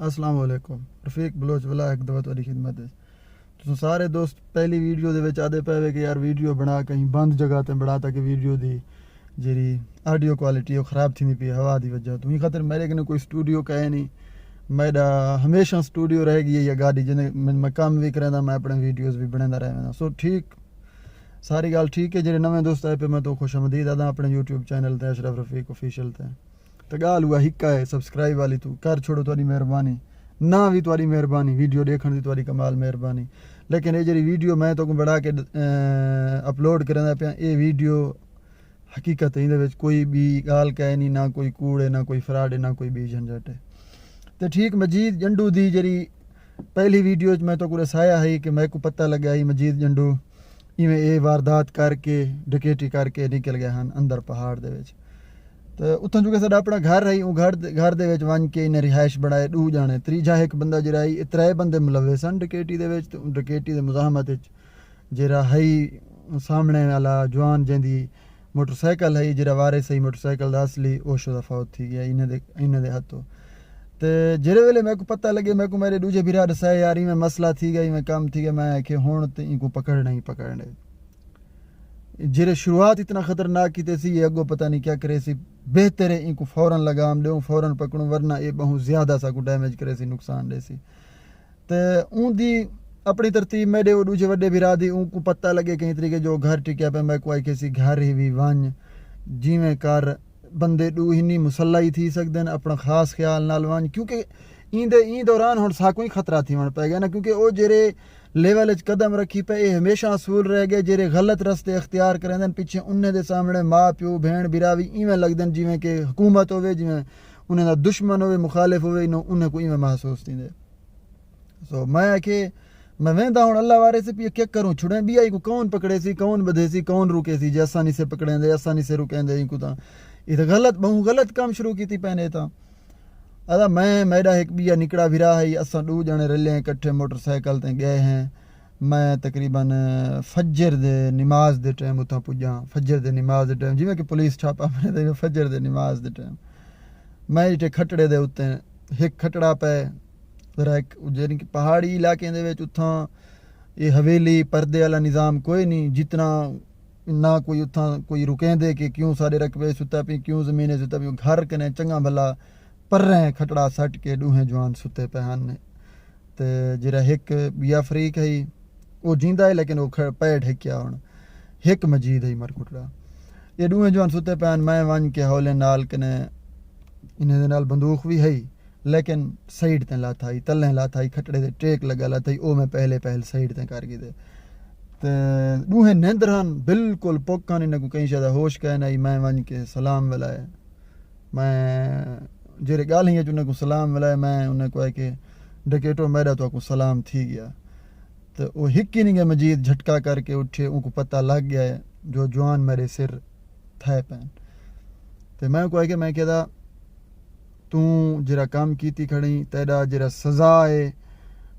अस्सलाम वालेकुम रफीक बलोच वाला एक दफा तुहाडी खिदमत है। तुम सारे दोस्त पहली वीडियो दे विच आदे पे कि यार वीडियो बना कहीं बंद जगह ते बना ताकि वीडियो दी जेरी ऑडियो क्वालिटी वो ख़राब थी पई हवा दी वजह तो खातर मेरे कने कोई स्टूडियो का है नहीं। मेरा हमेशा स्टूडियो रह गई या गाड़ी जिन्हें मैं काम भी करेंदा मैं अपने वीडियोज़ भी बनांदा रहना। सो ठीक सारी गल ठीक है। जेरे नवे दोस्त आए पे मैं तो खुशआमदीद आदा अपने यूट्यूब चैनल ते अशरफ रफीक ऑफिशियल ते। तो गाल हुआ हिक्का है सब्सक्राइब वाली तू कर छोड़ो तुहाडी मेहरबानी ना भी तुहाडी मेहरबानी वीडियो देखने की तुहाडी कमाल मेहरबानी। लेकिन ये जी वीडियो मैं तो बढ़ा के अपलोड करेंदा पिया ये वीडियो हकीकत है इहदे कोई भी गाल कह नहीं ना कोई कूड़ है ना कोई फ्रॉड है ना कोई भी झंझट है। तो ठीक मजीद जंडू दी जी पहली वीडियो मैं तो दसाया है कि मैं को पता लगा ही मजीद जंडू इवें ये वारदात करके डकैती करके निकल गए हैं अंदर पहाड़ दे विच। तो उतों चुके साडा अपना घर रही घर दे विच वन के इन्हें रिहायश बनाए दू जाने त्रीजा एक बंदा जरा त्रै बंदे मुलवे सन डकैती दे विच। डकैती दे मुजाहमत जरा है सामने वाला जवान जिंदी मोटरसाइकिल है जरा वारिस है मोटरसाइकिल दा असली ओशो फौत थी गया इन्हें दे हथों। तो जेरे वेले मेरे को पता लगे मेरे को मेरे दूजे बिरा दसाया यार में मसला थी गया में काम थी गया मैं आखे हुण तो इनको पकड़ना ही पकड़ने। जेरे शुरुआत इतना खतरनाक की सी ये अगो पता नहीं क्या करे सी बेहतर है इनको फौरन लगाम दे फौरन पकड़ूँ वरना ये बहुत ज़्यादा सा को डैमेज करे सी नुकसान दे सी। तो ऊँदी अपनी तरतीब मेरे वो दूजे वड्डे बिरा दी उनको पता लगे कहीं तरीके जो घर टिकया पे मैं कोई किसी घर ही भी वन जिमें कर बंदे दू ही मुसल्ला ही थी सकते हैं अपना खास ख्याल नाल वन क्योंकि ई दौरान हुण साकों ही खतरा थी वण पै गया ना क्योंकि वो जेरे लेवल कदम रखी पे ये हमेशा असूल रह गए जेरे गलत रस्ते इख्तियार करें पिछे उन्हें दे सामने माँ प्यो भेण बिरावी इवें लगते हैं जिमें कि हुकूमत होवे जिमें उन्हें दा दुश्मन होवे मुखालिफ होवे उन्हें को इवें महसूस थी। सो मैं आखे मैं वेंदा हूँ अल्लाह वारे से क्या करूँ छुड़े भी आई को कौन पकड़े सी कौन बधे सी कौन रुके सी जे आसानी से पकड़ेंदे आसानी से रुकेंदे इनको तो ये तो गलत बहु गलत काम शुरू की थी पहने तो अदा मैं मेरा एक बिया निकड़ा भिरा है असा दू जने रले हैं कट्ठे मोटरसाइकिल ते गए हैं। मैं तकरीबन फजर दे नमाज दे टाइम उतना पुजा फजर दे नमाज दे टाइम जिमें कि पुलिस छापा मैंने फजर दे नमाज दे टाइम मैं इटे खटड़े दे उत्ते एक खटड़ा पे जरा एक यानी कि पहाड़ी इलाके दे विच उथा ये हवेली पर्दे वाला निज़ाम कोई नहीं जितना ना कोई उथा कोई रुकेंदे कि क्यों सारे रकबे सुता पी क्यों ज़मीने सुता पी घर कने चंगा भला पर रहे खटड़ा सट के दूहें जवान सुते पे हैं। तो जरा एक बिया फरीक है वो जींदा है लेकिन वो पैड है क्या हुण एक मजीद है मर खुटड़ा ये दूहें जवान सुते पे मैं वन के हौले नाल कने इन्हें नाल बंदूक भी है लेकिन साइड ते ला था तलें ला था खटड़े दे टेक लगा ला था ओ मैं पहले साइड ते कर दे। तो दूहें निंद्रहन बिल्कुल पोकान इन्हें को कहीं शायद होश कहना ही मैं वन के सलाम वलाए मैं जेरे गाल ही उन्हें को सलाम वलाए मैं उन्हें को है कि डकेटो मेरा तो आपको सलाम थी गया। तो वो हिक ही नहीं गया मजीद झटका करके उठे उनको पता लग गया है जो जवान मेरे सिर थे पैन। तो मैं को है कि मैं कहता तू जरा काम की थी खड़ी तेरा जरा सजा है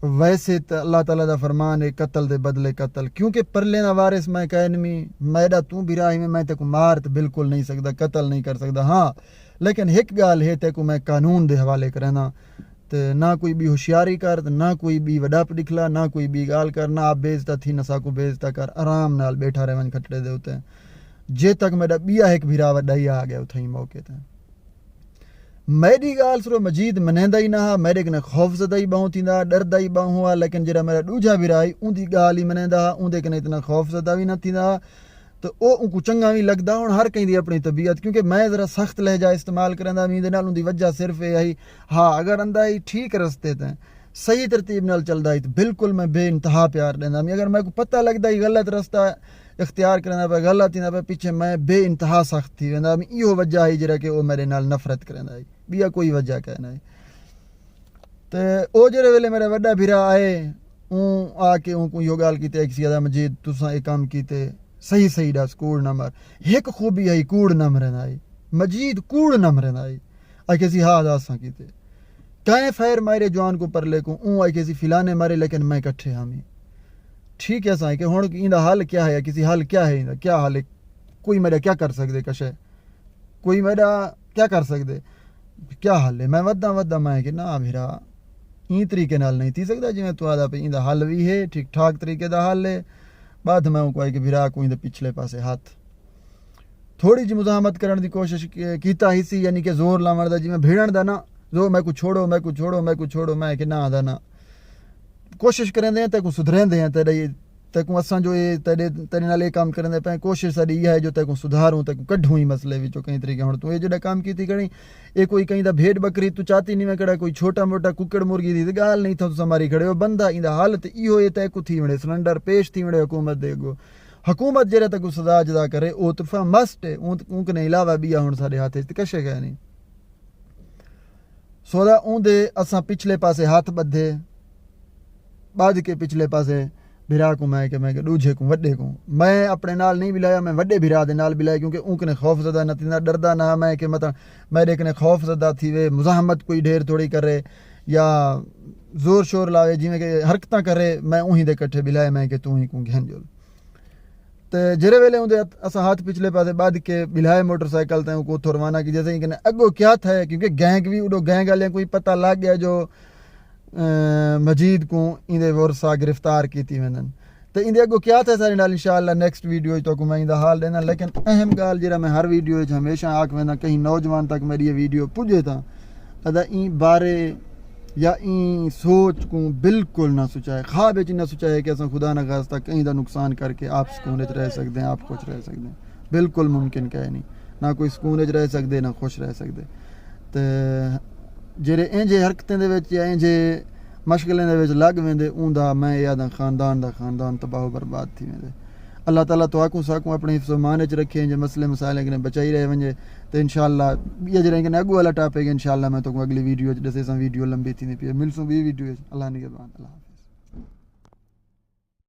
वैसे तो अल्लाह ताला दा फरमान है कत्ल दे बदले कत्ल क्योंकि परले ना वारिस मैं कहनमी मेरा तू भी राही में मैं तेको मार तो बिल्कुल नहीं सकता कत्ल नहीं कर सकता हाँ लेकिन एक गाल है तेको मैं कानून दे हवाले करना तो ना कोई भी होशियारी कर ना कोई भी वडाप दिखला ना कोई भी गाल कर ना आप बेइज्जता थी ना साको बेइज्जता कर आराम नाल बैठा रहे खटड़े दे उते जे तक मेरा बिया एक भिरा वडाई आ गया उथे मौके ते मेरी गाल सरो मजीद मनेंदा ही ना मेरे कने खौफ ज़दा ही बहुत थींदा डरदा ही बहुत हुआ लेकिन जरा मेरा दूजा भिरा आई उनकी गाल ही मनेंदा उनके कने इतना खौफ ज़दा भी ना थींदा तो वो उनको चंगा भी लगता हुण हर कहीं दी अपनी तबीयत क्योंकि मैं ज़रा सख्त लहजा इस्तेमाल करेंदा मींदे नाल उनकी वजह सिर्फ ये आई हाँ अगर अंदा ही ठीक रस्ते ते सही तरतीब नाल चलदा ही तो बिल्कुल मैं बेइंतहा प्यार देंदा अगर मेरे को पता लगता ही गलत रस्ता इख्तियार करना पे गलत थींदा पे पीछे मैं बेइंतहा सख्त थी वेंदा इहो वजह है जरा कि वो मेरे नाल नफरत करेंदा है बिया कोई वजह कहना है। तो ओ जेरे वेले मेरा वड्डा भिरा आए आके उनको यो गाल कीते एक सियादा मजीद तुसा एक काम कीते सही सही डास कूड़ न मर एक खूबी आई कूड़ न मरना आई मजीद कूड़ न मरना आई आई किसी हाँ दासा कीते कहें फैर मारे जवान को परले को आई किसी फिलाने मारे लेकिन मैं कट्ठे हमी ठीक है साई के हुण इंदा हल क्या है किसी हल क्या है इंदा क्या हल है कोई मेरा क्या कर सकते कशे कोई मेरा क्या कर सकते क्या हाल है मैं वदा मैं कि ना मेरा ई तरीके नाल नहीं थी सकदा जिवें तू आदा पे इंदा हल भी है ठीक ठाक तरीके दा हल है। बाद मैं कोई कि भिरा को इंदे पिछले पासे हाथ थोड़ी जी मुजाहमत करने की कोशिश कीता ही सी, यानी कि जोर लावण दा जिवें भिड़न दा ना जो मैं कुछ छोड़ो मैं कुछ छोड़ो मैं कुछ छोड़ो मैं कि ना आदा ना कोशिश करेंदे ते को सुधरेंदे हैं ते को असां जो ये तेरे नाल ये काम करेंदे पे कोशिश साडी यह है जो ते को सुधारूं ते को कढूं ही मसले विचों कई तरीके हुण तू ये जेड़ा काम कीती कणी ये कोई कहीं दा भेड़ बकरी तू चाहती नहीं मैं कड़ा कोई छोटा मोटा कुकड़ मुर्गी दी गाल नहीं था तुसां मारी खड़े हो बंदा इंदा हालत इहो ये ते को थी वणे सिलेंडर पेश थी वणे हुकूमत दे गो हुकूमत जेड़ा तक सजा अदा करे ओ तरफा मस्ट है उनके अलावा भी हुण साडे हाथ च कशे गए नहीं सोदा ऊंदे असां पिछले पासे हाथ बधे बाज के पिछले पासे भिरा को मैं के दूजे को वड्डे को मैं अपने नाल नहीं बिलाया मैं वड्डे भिरा दे नाल बिलाया क्योंकि उनकने खौफ ज़दा न थींदा डरदा ना मैं के मतलब मैं देखने खौफ ज़दा थी वे मुजाहमत कोई ढेर थोड़ी करे या जोर शोर लावे जिवें के हरकतां करे मैं उही दे कट्ठे बिलाया मैं के तू ही को घेंजोल ते जेरे वेले उंदे असां हाथ पिछले पासे बांध के बिलाए मोटरसाइकिल ते को थो रवाना की जैसे कि अगो क्या था क्योंकि गैंग भी उडो गैंग वाले कोई पता लग गया जो मजीद को इंदे वर्सा गिरफ्तार की वेंदन तो इंदे अगो क्या था सारे नाल इंशाअल्लाह नेक्स्ट वीडियो तो को मैं इंदा हाल देना। लेकिन अहम गाल जेरा मैं हर वीडियो हमेशा आख वेंदा कहीं नौजवान तक मेरी ये वीडियो पुजे था अदा ई बारे या ई सोच को बिल्कुल ना सोचाए ख्वाब च ना सोचाए कि अस खुदा न खास्ता कहीं का नुकसान करके आप सुकून रह सकते हैं आप खुश रह सकते हैं बिल्कुल मुमकिन कह नहीं ना कोई सुकून रह सकते ना खुश रह सकते तो जेरे इंजे हरकतें या इंजे मशगलें लग वेंदे उंदा मैं याद खानदान तबाह बर्बाद थी वेंदे। अल्लाह ताला तो आकूं साकूं अपने हिफ्ज़ो मान च रखे इंजे मसले मसाइले कने बचाई रहे वंजे तो इंशाअल्लाह ये जरे कने अगू वाला टॉपिक इंशाअल्लाह मैं तो अगली वीडियो दसे वीडियो लंबी थी नहीं पी मिलसूं बी वीडियो अल्लाह निगहबान अल्लाह।